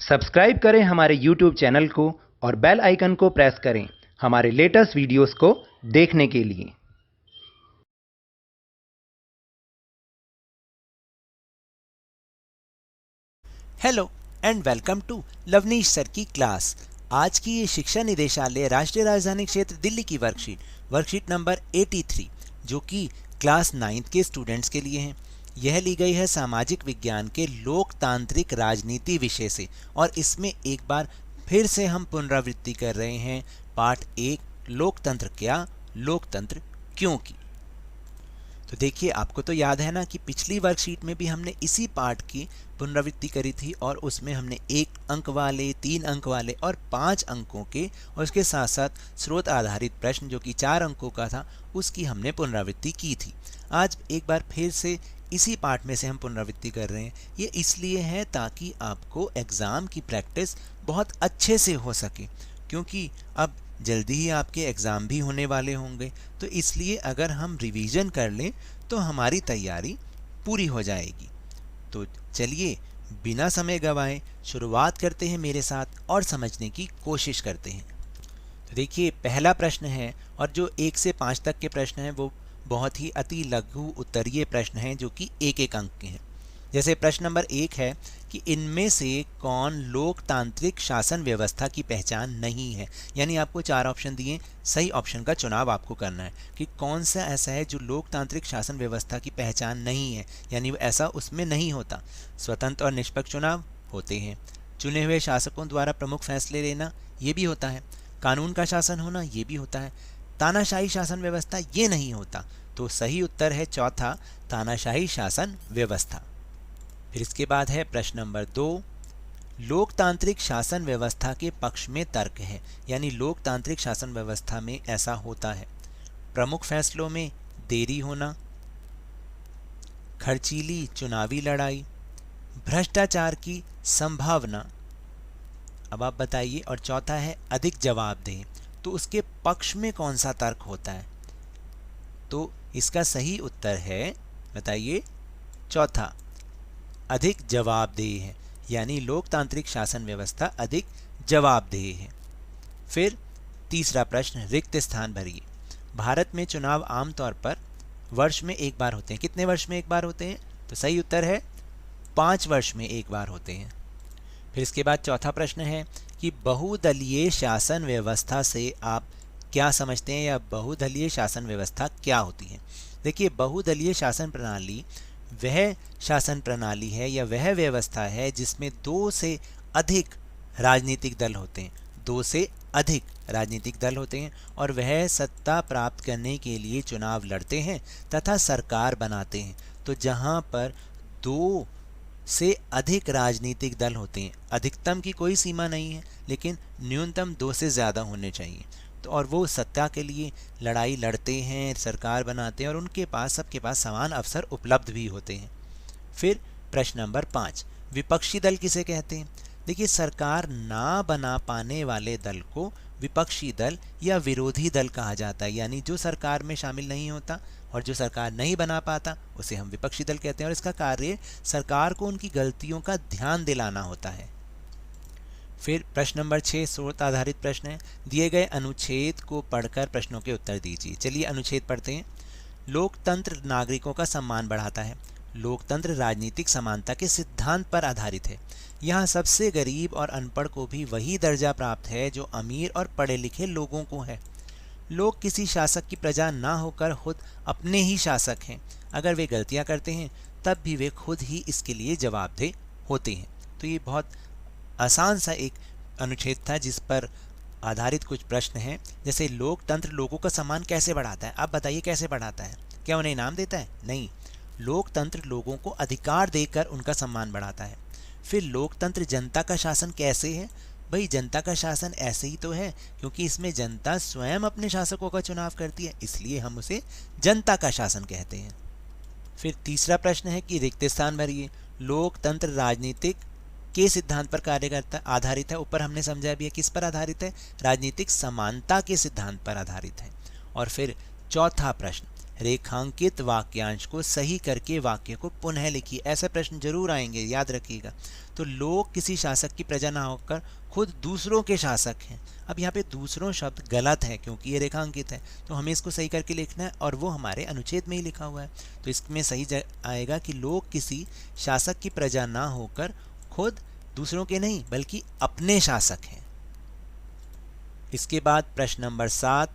Subscribe करें हमारे YouTube channel को और बेल आइकन को प्रेस करें हमारे लेटेस्ट वीडियोस को देखने के लिए। Hello and welcome to Lovneesh sir की क्लास। आज की ये शिक्षा निदेशालय राष्ट्रीय राजधानी क्षेत्र दिल्ली की वर्कशीट नंबर 83 जो कि क्लास 9th के स्टूडेंट्स के लिए है। यह ली गई है सामाजिक विज्ञान के लोकतांत्रिक राजनीति विषय से और इसमें एक बार फिर से हम पुनरावृत्ति कर रहे हैं पार्ट 1 लोकतंत्र क्या, लोकतंत्र क्यों की। तो देखिए, आपको तो याद है ना कि पिछली वर्कशीट में भी हमने इसी पार्ट की पुनरावृत्ति करी थी और उसमें हमने 1 अंक वाले, 3 अंक वाले और 5 अंकों के और उसके साथ साथ स्रोत आधारित प्रश्न जो कि 4 अंकों का था उसकी हमने पुनरावृत्ति की थी। आज एक बार फिर से इसी पार्ट में से हम पुनरावृत्ति कर रहे हैं। ये इसलिए है ताकि आपको एग्ज़ाम की प्रैक्टिस बहुत अच्छे से हो सके, क्योंकि अब जल्दी ही आपके एग्ज़ाम भी होने वाले होंगे। तो इसलिए अगर हम रिवीजन कर लें तो हमारी तैयारी पूरी हो जाएगी। तो चलिए बिना समय गंवाए शुरुआत करते हैं मेरे साथ और समझने की कोशिश करते हैं। तो देखिए, पहला प्रश्न है और जो 1 से 5 तक के प्रश्न हैं वो बहुत ही अति लघु उत्तरीय प्रश्न हैं जो कि 1-1 अंक के हैं। जैसे प्रश्न नंबर 1 है कि इनमें से कौन लोकतांत्रिक शासन व्यवस्था की पहचान नहीं है। यानी आपको 4 ऑप्शन दिए, सही ऑप्शन का चुनाव आपको करना है कि कौन सा ऐसा है जो लोकतांत्रिक शासन व्यवस्था की पहचान नहीं है, यानी ऐसा उसमें नहीं होता। स्वतंत्र और निष्पक्ष चुनाव होते हैं, चुने हुए शासकों द्वारा प्रमुख फैसले लेना ये भी होता है, कानून का शासन होना ये भी होता है, तानाशाही शासन व्यवस्था ये नहीं होता। तो सही उत्तर है चौथा, तानाशाही शासन व्यवस्था। फिर इसके बाद है प्रश्न नंबर 2, लोकतांत्रिक शासन व्यवस्था के पक्ष में तर्क है। यानी लोकतांत्रिक शासन व्यवस्था में ऐसा होता है, प्रमुख फैसलों में देरी होना, खर्चीली चुनावी लड़ाई, भ्रष्टाचार की संभावना। अब आप बताइए। और चौथा है अधिक जवाबदेह। तो उसके पक्ष में कौन सा तर्क होता है? तो इसका सही उत्तर है, बताइए, चौथा, अधिक जवाबदेह है। यानी लोकतांत्रिक शासन व्यवस्था अधिक जवाबदेह है। फिर तीसरा प्रश्न, रिक्त स्थान भरिए। भारत में चुनाव आमतौर पर वर्ष में एक बार होते हैं। कितने वर्ष में एक बार होते हैं? तो सही उत्तर है 5 वर्ष में एक बार होते हैं। फिर इसके बाद चौथा प्रश्न है कि बहुदलीय शासन व्यवस्था से आप क्या समझते हैं या बहुदलीय शासन व्यवस्था क्या होती है? देखिए, बहुदलीय शासन प्रणाली वह शासन प्रणाली है या वह व्यवस्था है जिसमें 2 से अधिक राजनीतिक दल होते हैं। 2 से अधिक राजनीतिक दल होते हैं और वह सत्ता प्राप्त करने के लिए चुनाव लड़ते हैं तथा सरकार बनाते हैं। तो जहाँ पर 2 से अधिक राजनीतिक दल होते हैं, अधिकतम की कोई सीमा नहीं है लेकिन न्यूनतम 2 से ज़्यादा होने चाहिए। तो और वो सत्ता के लिए लड़ाई लड़ते हैं, सरकार बनाते हैं और उनके पास सबके पास समान अवसर उपलब्ध भी होते हैं। फिर प्रश्न नंबर 5, विपक्षी दल किसे कहते हैं? देखिए, सरकार ना बना पाने वाले दल को विपक्षी दल या विरोधी दल कहा जाता है। यानी जो सरकार में शामिल नहीं होता और जो सरकार नहीं बना पाता उसे हम विपक्षी दल कहते हैं और इसका कार्य सरकार को उनकी गलतियों का ध्यान दिलाना होता है। फिर प्रश्न नंबर 6 स्रोत आधारित प्रश्न है। दिए गए अनुच्छेद को पढ़कर प्रश्नों के उत्तर दीजिए। चलिए अनुच्छेद पढ़ते हैं। लोकतंत्र नागरिकों का सम्मान बढ़ाता है। लोकतंत्र राजनीतिक समानता के सिद्धांत पर आधारित है। यहाँ सबसे गरीब और अनपढ़ को भी वही दर्जा प्राप्त है जो अमीर और पढ़े लिखे लोगों को है। लोग किसी शासक की प्रजा ना होकर खुद अपने ही शासक हैं। अगर वे गलतियाँ करते हैं तब भी वे खुद ही इसके लिए जवाबदेह होते हैं। तो ये बहुत आसान सा एक अनुच्छेद था जिस पर आधारित कुछ प्रश्न हैं। जैसे लोकतंत्र लोगों का सम्मान कैसे बढ़ाता है? आप बताइए कैसे बढ़ाता है? क्या उन्हें इनाम देता है? नहीं, लोकतंत्र लोगों को अधिकार देकर उनका सम्मान बढ़ाता है। फिर लोकतंत्र जनता का शासन कैसे है? भाई, जनता का शासन ऐसे ही तो है क्योंकि इसमें जनता स्वयं अपने शासकों का चुनाव करती है, इसलिए हम उसे जनता का शासन कहते हैं। फिर तीसरा प्रश्न है कि रिक्त स्थान भरिए। लोकतंत्र राजनीतिक के सिद्धांत पर कार्य करता आधारित है। ऊपर हमने समझा भी है किस पर आधारित है? राजनीतिक समानता के सिद्धांत पर आधारित है। और फिर चौथा प्रश्न, रेखांकित वाक्यांश को सही करके वाक्य को पुनः लिखिए। ऐसे प्रश्न जरूर आएंगे, याद रखिएगा। तो लोग किसी शासक की प्रजा ना होकर खुद दूसरों के शासक हैं। अब यहाँ पे दूसरों शब्द गलत है क्योंकि ये रेखांकित है, तो हमें इसको सही करके लिखना है और वो हमारे अनुच्छेद में ही लिखा हुआ है। तो इसमें सही आएगा कि लोग किसी शासक की प्रजा ना होकर खुद दूसरों के नहीं बल्कि अपने शासक हैं। इसके बाद प्रश्न नंबर 7,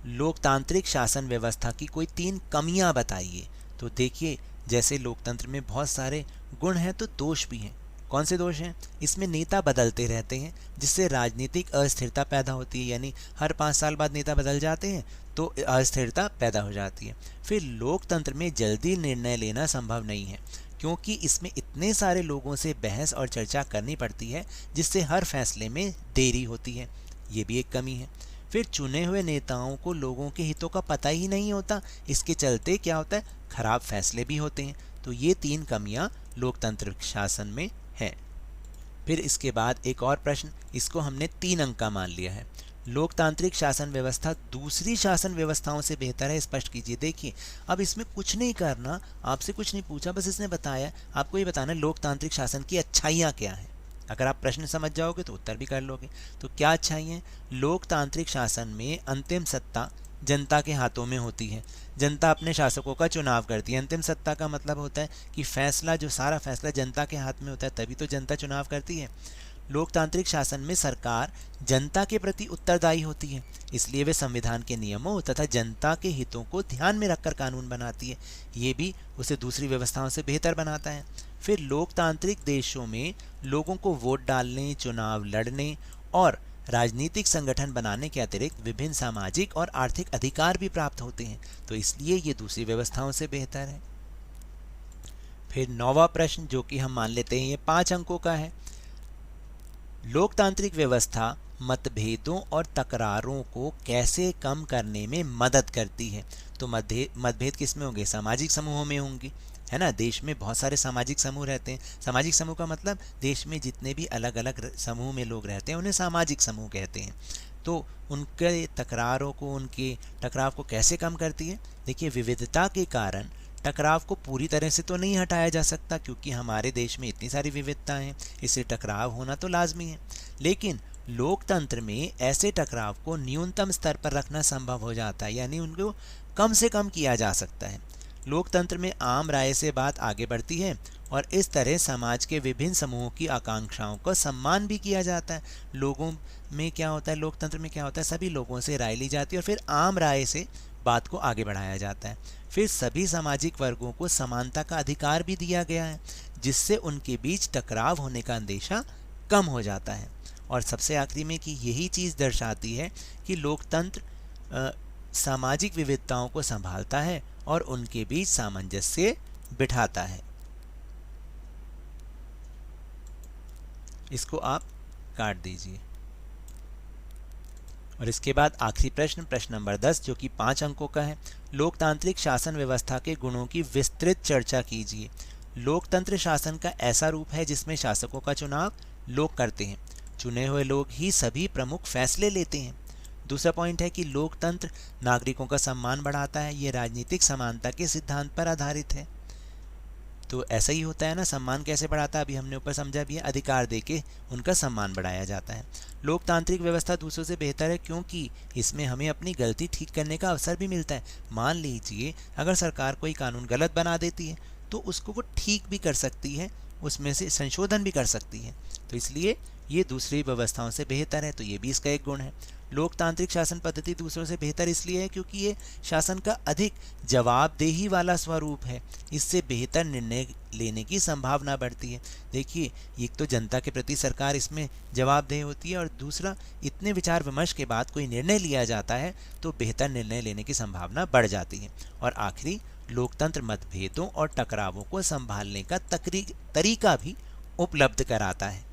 लोकतांत्रिक शासन व्यवस्था की कोई 3 कमियां बताइए। तो देखिए, जैसे लोकतंत्र में बहुत सारे गुण हैं तो दोष भी हैं। कौन से दोष हैं? इसमें नेता बदलते रहते हैं जिससे राजनीतिक अस्थिरता पैदा होती है, यानी हर 5 साल बाद नेता बदल जाते हैं तो अस्थिरता पैदा हो जाती है। फिर लोकतंत्र में जल्दी निर्णय लेना संभव नहीं है क्योंकि इसमें इतने सारे लोगों से बहस और चर्चा करनी पड़ती है जिससे हर फैसले में देरी होती है, ये भी एक कमी है। फिर चुने हुए नेताओं को लोगों के हितों का पता ही नहीं होता, इसके चलते क्या होता है, खराब फैसले भी होते हैं। तो ये 3 कमियां लोकतंत्र शासन में है। फिर इसके बाद एक और प्रश्न, इसको हमने 3 अंक का मान लिया है। लोकतांत्रिक शासन व्यवस्था दूसरी शासन व्यवस्थाओं से बेहतर है, स्पष्ट कीजिए। देखिए, अब इसमें कुछ नहीं करना, आपसे कुछ नहीं पूछा, बस इसने बताया, आपको ये बताना लोकतांत्रिक शासन की अच्छाइयाँ क्या हैं। अगर आप प्रश्न समझ जाओगे तो उत्तर भी कर लोगे। तो क्या अच्छाई है? लोकतांत्रिक शासन में अंतिम सत्ता जनता के हाथों में होती है, जनता अपने शासकों का चुनाव करती है। अंतिम सत्ता का मतलब होता है कि फैसला, जो सारा फैसला जनता के हाथ में होता है, तभी तो जनता चुनाव करती है। लोकतांत्रिक शासन में सरकार जनता के प्रति उत्तरदायी होती है, इसलिए वे संविधान के नियमों तथा जनता के हितों को ध्यान में रखकर कानून बनाती है। ये भी उसे दूसरी व्यवस्थाओं से बेहतर बनाता है। फिर लोकतांत्रिक देशों में लोगों को वोट डालने, चुनाव लड़ने और राजनीतिक संगठन बनाने के अतिरिक्त विभिन्न सामाजिक और आर्थिक अधिकार भी प्राप्त होते हैं, तो इसलिए ये दूसरी व्यवस्थाओं से बेहतर है। फिर 9वां प्रश्न, जो कि हम मान लेते हैं ये 5 अंकों का है। लोकतांत्रिक व्यवस्था मतभेदों और तकरारों को कैसे कम करने में मदद करती है? तो मतभेद किसमें होंगे? सामाजिक समूहों में होंगे, है ना। देश में बहुत सारे सामाजिक समूह रहते हैं। सामाजिक समूह का मतलब देश में जितने भी अलग अलग समूह में लोग रहते हैं उन्हें सामाजिक समूह कहते हैं। तो उनके तकरारों को, उनके टकराव को कैसे कम करती है? देखिए, विविधता के कारण टकराव को पूरी तरह से तो नहीं हटाया जा सकता क्योंकि हमारे देश में इतनी सारी विविधताएं हैं, इससे टकराव होना तो लाजमी है। लेकिन लोकतंत्र में ऐसे टकराव को न्यूनतम स्तर पर रखना संभव हो जाता है, यानी उनको कम से कम किया जा सकता है। लोकतंत्र में आम राय से बात आगे बढ़ती है और इस तरह समाज के विभिन्न समूहों की आकांक्षाओं का सम्मान भी किया जाता है। लोगों में क्या होता है, लोकतंत्र में क्या होता है, सभी लोगों से राय ली जाती है और फिर आम राय से बात को आगे बढ़ाया जाता है। फिर सभी सामाजिक वर्गों को समानता का अधिकार भी दिया गया है जिससे उनके बीच टकराव होने का अंदेशा कम हो जाता है। और सबसे आखिरी में कि यही चीज़ दर्शाती है कि लोकतंत्र सामाजिक विविधताओं को संभालता है और उनके बीच सामंजस्य बिठाता है। इसको आप काट दीजिए। और इसके बाद आखिरी प्रश्न, प्रश्न नंबर 10, जो कि 5 अंकों का है। लोकतांत्रिक शासन व्यवस्था के गुणों की विस्तृत चर्चा कीजिए। लोकतंत्र शासन का ऐसा रूप है जिसमें शासकों का चुनाव लोग करते हैं, चुने हुए लोग ही सभी प्रमुख फैसले लेते हैं। दूसरा पॉइंट है कि लोकतंत्र नागरिकों का सम्मान बढ़ाता है, ये राजनीतिक समानता के सिद्धांत पर आधारित है। तो ऐसा ही होता है ना, सम्मान कैसे बढ़ाता है, अभी हमने ऊपर समझा भी है, अधिकार देके उनका सम्मान बढ़ाया जाता है। लोकतांत्रिक व्यवस्था दूसरों से बेहतर है क्योंकि इसमें हमें अपनी गलती ठीक करने का अवसर भी मिलता है। मान लीजिए अगर सरकार कोई कानून गलत बना देती है तो उसको वो ठीक भी कर सकती है, उसमें से संशोधन भी कर सकती है, तो इसलिए ये दूसरी व्यवस्थाओं से बेहतर है। तो ये भी इसका एक गुण है। लोकतांत्रिक शासन पद्धति दूसरों से बेहतर इसलिए है क्योंकि ये शासन का अधिक जवाबदेही वाला स्वरूप है, इससे बेहतर निर्णय लेने की संभावना बढ़ती है। देखिए, एक तो जनता के प्रति सरकार इसमें जवाबदेह होती है और दूसरा इतने विचार विमर्श के बाद कोई निर्णय लिया जाता है तो बेहतर निर्णय लेने की संभावना बढ़ जाती है। और आखिरी, लोकतंत्र मतभेदों और टकरावों को संभालने का तरीका भी उपलब्ध कराता है।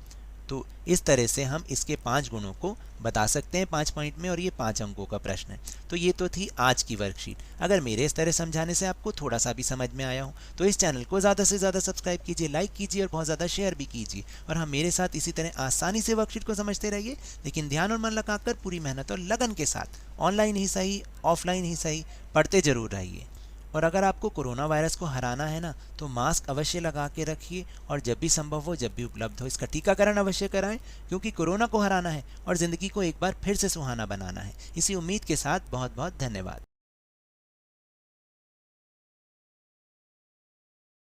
तो इस तरह से हम इसके 5 गुणों को बता सकते हैं 5 पॉइंट में, और ये 5 अंकों का प्रश्न है। तो ये तो थी आज की वर्कशीट। अगर मेरे इस तरह समझाने से आपको थोड़ा सा भी समझ में आया हो तो इस चैनल को ज़्यादा से ज़्यादा सब्सक्राइब कीजिए, लाइक कीजिए और बहुत ज़्यादा शेयर भी कीजिए। और हम मेरे साथ इसी तरह आसानी से वर्कशीट को समझते रहिए, लेकिन ध्यान और मन लगाकर पूरी मेहनत और लगन के साथ ऑनलाइन ही सही, ऑफलाइन ही सही, पढ़ते जरूर रहिए। और अगर आपको कोरोना वायरस को हराना है ना, तो मास्क अवश्य लगा के रखिए, और जब भी संभव हो, जब भी उपलब्ध हो, इसका टीकाकरण अवश्य कराएं, क्योंकि कोरोना को हराना है और ज़िंदगी को एक बार फिर से सुहाना बनाना है। इसी उम्मीद के साथ बहुत बहुत धन्यवाद।